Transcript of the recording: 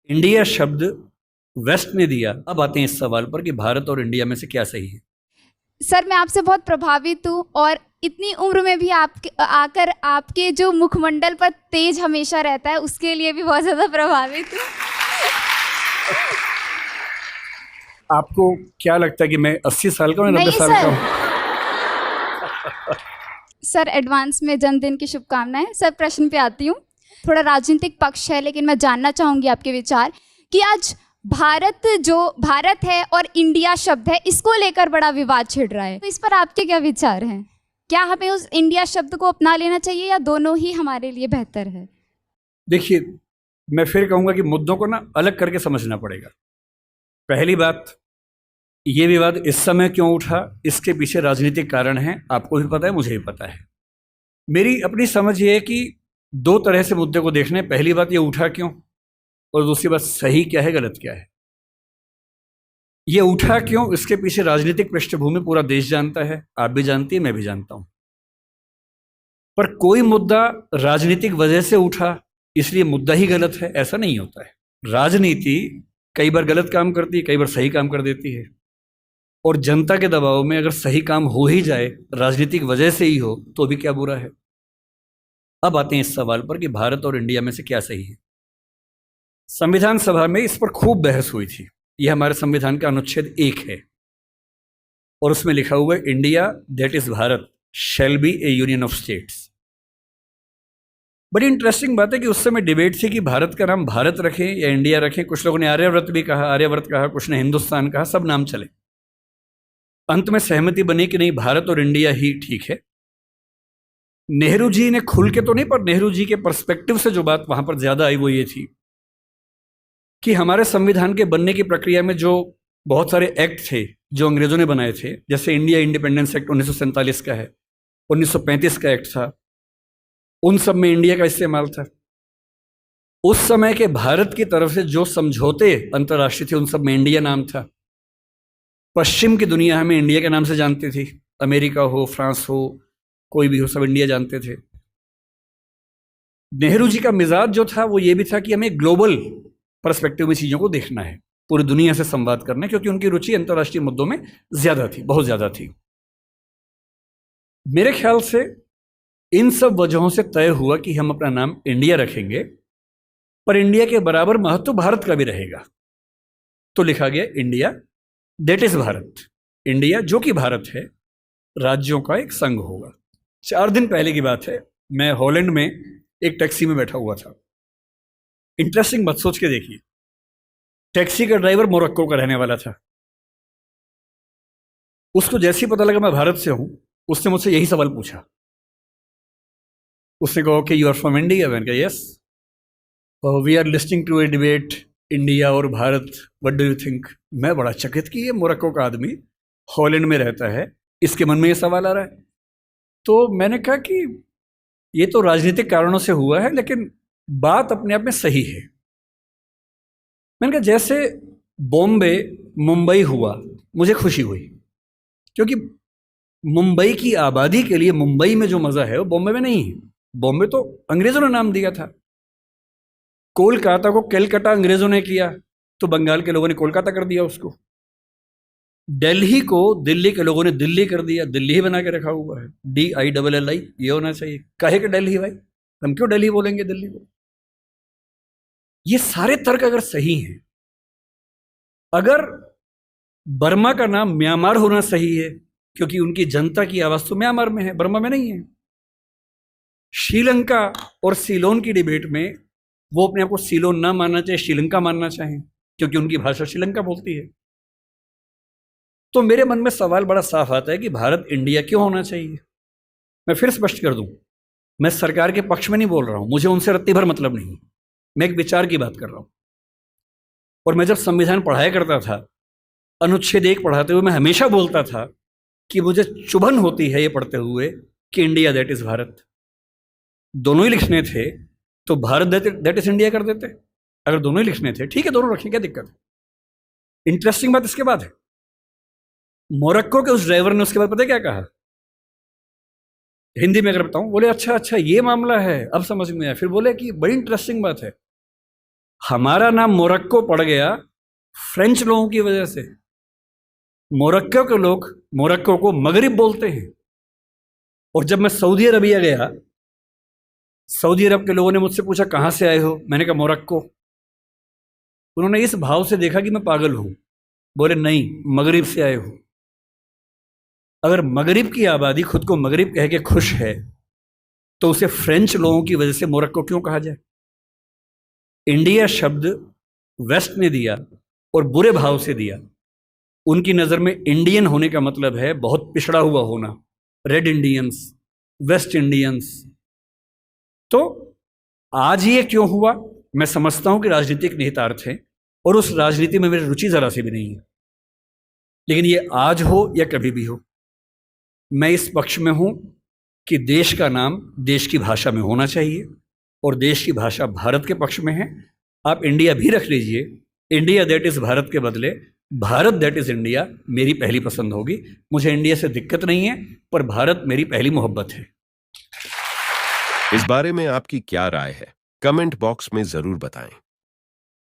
India शब्द waste ने दिया। अब आते हैं इस सवाल पर कि भारत और इंडिया में से क्या सही है। सर मैं आपसे बहुत प्रभावित हूँ और इतनी उम्र में भी आपके आकर आपके जो मुखमंडल पर तेज हमेशा रहता है उसके लिए भी बहुत ज़्यादा प्रभावित हूँ। आपको क्या लगता है कि मैं 80 साल का हूँ या 90 नहीं साल का सर, हूँ? सर एडवांस में जन्मदिन की शुभकामनाएं। सर प्रश्न पे आती हूँ, थोड़ा राजनीतिक पक्ष है लेकिन मैं जानना चाहूँगी आपके विचार कि आज भारत है और इंडिया शब्द है, इसको लेकर बड़ा विवाद छिड़ रहा है, तो इस पर आपके क्या विचार हैं? क्या हमें उस इंडिया शब्द को अपना लेना चाहिए या दोनों ही हमारे लिए बेहतर है? देखिए, मैं फिर कहूंगा कि मुद्दों को ना अलग करके समझना पड़ेगा। पहली बात, ये विवाद इस समय क्यों उठा, इसके पीछे राजनीतिक कारण है। आपको भी पता है, मुझे भी पता है। मेरी अपनी समझ ये है कि दो तरह से मुद्दे को देखने। पहली बात, ये उठा क्यों, और दूसरी बात, सही क्या है गलत क्या है। ये उठा क्यों, इसके पीछे राजनीतिक पृष्ठभूमि पूरा देश जानता है, आप भी जानती है, मैं भी जानता हूं। पर कोई मुद्दा राजनीतिक वजह से उठा इसलिए मुद्दा ही गलत है, ऐसा नहीं होता है। राजनीति कई बार गलत काम करती है, कई बार सही काम कर देती है, और जनता के दबाव में अगर सही काम हो ही जाए, राजनीतिक वजह से ही हो, तो भी क्या बुरा है। अब आते हैं इस सवाल पर कि भारत और इंडिया में से क्या सही है। संविधान सभा में इस पर खूब बहस हुई थी। यह हमारे संविधान का अनुच्छेद 1 है और उसमें लिखा हुआ है, India that is Bharat shall be A union of states. बड़ी इंटरेस्टिंग बात है कि उस समय डिबेट थी कि भारत का नाम भारत रखें या इंडिया रखें। कुछ लोगों ने आर्यव्रत भी कहा, आर्यव्रत कहा, कुछ ने हिंदुस्तान कहा, सब नाम चले। अंत में सहमति बनी कि नहीं, भारत और इंडिया ही ठीक है। नेहरू जी ने खुल के तो नहीं, पर नेहरू जी के पर्सपेक्टिव से जो बात वहां पर ज्यादा आई वो ये थी कि हमारे संविधान के बनने की प्रक्रिया में जो बहुत सारे एक्ट थे जो अंग्रेजों ने बनाए थे, जैसे इंडिया इंडिपेंडेंस एक्ट 1947 का है, 1935 का एक्ट था, उन सब में इंडिया का इस्तेमाल था। उस समय के भारत की तरफ से जो समझौते अंतर्राष्ट्रीय थे, उन सब में इंडिया नाम था। पश्चिम की दुनिया हमें इंडिया के नाम से जानती थी, अमेरिका हो, फ्रांस हो, कोई भी हो, सब इंडिया जानते थे। नेहरू जी का मिजाज जो था वो ये भी था कि हमें ग्लोबल पर्सपेक्टिव में चीजों को देखना है, पूरी दुनिया से संवाद करना है, क्योंकि उनकी रुचि अंतर्राष्ट्रीय मुद्दों में ज्यादा थी, बहुत ज्यादा थी। मेरे ख्याल से इन सब वजहों से तय हुआ कि हम अपना नाम इंडिया रखेंगे, पर इंडिया के बराबर महत्व भारत का भी रहेगा। तो लिखा गया India that is Bharat. India जो कि भारत है, राज्यों का एक संघ होगा। 4 दिन पहले की बात है, मैं हॉलैंड में एक टैक्सी में बैठा हुआ था। इंटरेस्टिंग बात सोच के देखिए, टैक्सी का ड्राइवर मोरक्को का रहने वाला था। उसको जैसे ही पता लगा मैं भारत से हूं, उसने मुझसे यही सवाल पूछा। उसने कहा कि यू आर फ्रॉम इंडिया? मैंने कहा yes. We are listing to a debate India और Bharat, what do you think? मैं बड़ा चकित कि ये मोरक्को का आदमी हॉलैंड में रहता है, इसके मन में ये सवाल आ रहा है। तो मैंने कहा कि ये तो राजनीतिक कारणों से हुआ है, लेकिन बात अपने आप में सही है। मैंने कहा जैसे बॉम्बे मुंबई हुआ, मुझे खुशी हुई, क्योंकि मुंबई की आबादी के लिए मुंबई में जो मजा है वो बॉम्बे में नहीं है। बॉम्बे तो अंग्रेजों ने नाम दिया था। कोलकाता को कैलकाटा अंग्रेजों ने किया, तो बंगाल के लोगों ने कोलकाता कर दिया उसको। दिल्ली को दिल्ली के लोगों ने दिल्ली कर दिया, दिल्ली ही बना के रखा हुआ है, DILLI, ये होना चाहिए। काहे के दिल्ली भाई, हम क्यों दिल्ली बोलेंगे दिल्ली को? ये सारे तर्क अगर सही हैं, अगर बर्मा का नाम म्यांमार होना सही है क्योंकि उनकी जनता की आवाज तो म्यांमार में है, बर्मा में नहीं है। श्रीलंका और सीलोन की डिबेट में वो अपने आप को सीलोन ना मानना चाहे, श्रीलंका मानना चाहें, क्योंकि उनकी भाषा श्रीलंका बोलती है। तो मेरे मन में सवाल बड़ा साफ आता है कि भारत इंडिया क्यों होना चाहिए। मैं फिर स्पष्ट कर दूं, मैं सरकार के पक्ष में नहीं बोल रहा हूं, मुझे उनसे रत्ती भर मतलब नहीं, मैं एक विचार की बात कर रहा हूं। और मैं जब संविधान पढ़ाया करता था, अनुच्छेद 1 पढ़ाते हुए मैं हमेशा बोलता था कि मुझे चुभन होती है ये पढ़ते हुए कि इंडिया दैट इज भारत। दोनों ही लिखने थे तो भारत दैट इज इंडिया कर देते। अगर दोनों ही लिखने थे, ठीक है, दोनों रखें, क्या दिक्कत है। इंटरेस्टिंग बात इसके बाद है, मोरक्को के उस ड्राइवर ने उसके बाद पता है क्या कहा, हिंदी में अगर बताऊं, बोले अच्छा अच्छा ये मामला है, अब समझ में आया। फिर बोले कि बड़ी इंटरेस्टिंग बात है, हमारा नाम मोरक्को पड़ गया फ्रेंच लोगों की वजह से। मोरक्को के लोग मोरक्को को मगरिब बोलते हैं। और जब मैं सऊदी अरबिया गया, सऊदी अरब के लोगों ने मुझसे पूछा कहाँ से आए हो, मैंने कहा मोरक्को। उन्होंने इस भाव से देखा कि मैं पागल हूं। बोले नहीं, मगरिब से आए हो। अगर मगरिब की आबादी खुद को मगरिब कह के खुश है तो उसे फ्रेंच लोगों की वजह से मोरक्को क्यों कहा जाए? इंडिया शब्द वेस्ट ने दिया और बुरे भाव से दिया। उनकी नज़र में इंडियन होने का मतलब है बहुत पिछड़ा हुआ होना, रेड इंडियंस, वेस्ट इंडियंस। तो आज ये क्यों हुआ? मैं समझता हूं कि राजनीतिक निहितार्थ है और उस राजनीति में मेरी रुचि ज़रा सी भी नहीं है। लेकिन ये आज हो या कभी भी हो, मैं इस पक्ष में हूं कि देश का नाम देश की भाषा में होना चाहिए और देश की भाषा भारत के पक्ष में है। आप इंडिया भी रख लीजिए, इंडिया दैट इज़ भारत के बदले भारत दैट इज़ इंडिया मेरी पहली पसंद होगी। मुझे इंडिया से दिक्कत नहीं है, पर भारत मेरी पहली मोहब्बत है। इस बारे में आपकी क्या राय है? कमेंट बॉक्स में जरूर बताएं।